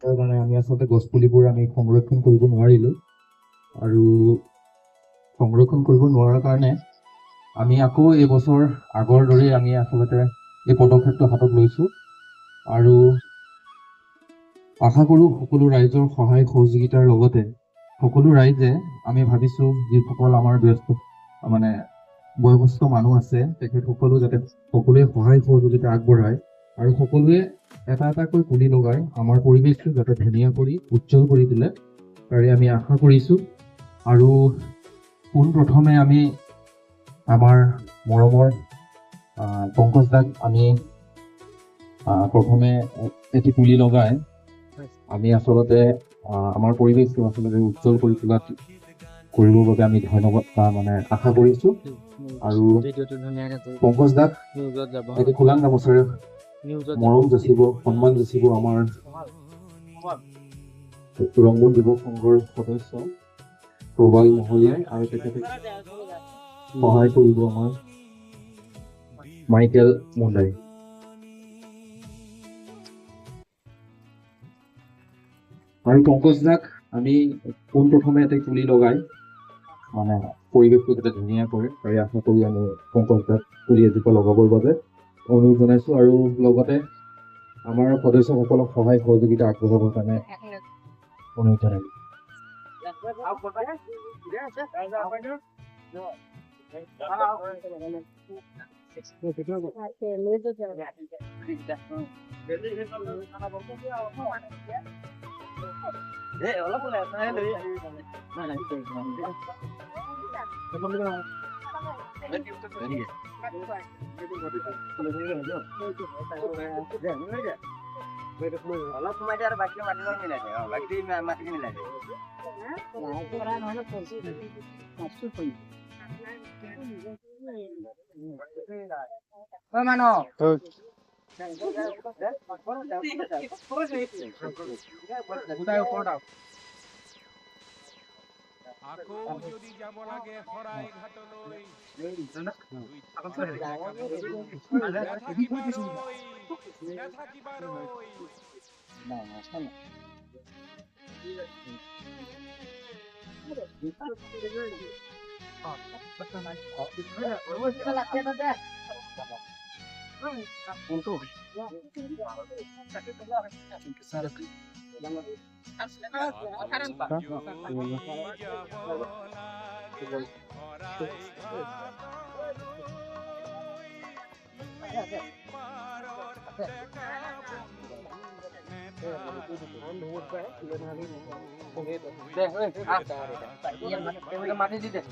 তাৰ কাৰণে আমি আচলতে গছপুলিবোৰ আমি সংৰক্ষণ কৰিব নোৱাৰিলোঁ আৰু সংৰক্ষণ কৰিব নোৱাৰাৰ কাৰণে আমি আকৌ এইবছৰ আগৰ দৰেই আমি আচলতে এই পদক্ষেপটো হাতত লৈছোঁ আৰু আশা কৰোঁ সকলো ৰাইজৰ সহায় সহযোগিতাৰ লগতে সকলো ৰাইজে আমি ভাবিছোঁ যিসকল আমাৰ ব্যস্ত মানে বয়সস্থ মানুহ আছে তেখেতসকলো যাতে সকলোৱে সহায় সহযোগিতা আগবঢ়ায় আৰু সকলোৱে এটা এটাকৈ পুলি লগাই আমাৰ পৰিৱেশটো যাতে ধুনীয়া কৰি উজ্জ্বল কৰি তোলে তাৰে আমি আশা কৰিছোঁ আৰু পোনপ্ৰথমে আমি আমাৰ মৰমৰ পংকজ দাক আমি প্ৰথমে এটি পুলি লগাই আমি আচলতে আমাৰ পৰিৱেশটো আচলতে উজ্জ্বল কৰি তোলাত কৰিবৰ বাবে আমি ধন্যবাদ মানে আশা কৰিছোঁ আৰু পংকজ দাক এটি ফুলান গামোচাৰে মৰম যাচিব সন্মান যাচিব আমাৰ ৰংমন যুৱক সংঘৰ সদস্য প্ৰবাল মহলীয়াই আৰু তেখেতে সহায় কৰিব আমাৰ মাইকেল মুণ্ডাই। আৰু পংকজ দাক আমি পোনপ্ৰথমে এটা পুলি লগাই মানে পৰিৱেশটো যাতে ধুনীয়া কৰে তাৰে আশা কৰি আমি পংকজ দাক পুলি এজোপা লগাবৰ বাবে অনুৰোধ জনাইছোঁ আৰু লগতে আমাৰ সদস্যসকলক সহায় সহযোগিতা আগবঢ়াবৰ কাৰণে অনুৰোধ জনাইছোঁ। অলপ সময় আৰু বাকী মাটি মিলাই দে বাকী মাটি মিলাই দে মানুহ আকৌ যদি যাব লাগে শৰাই ঘাটলৈ মাটি দি দে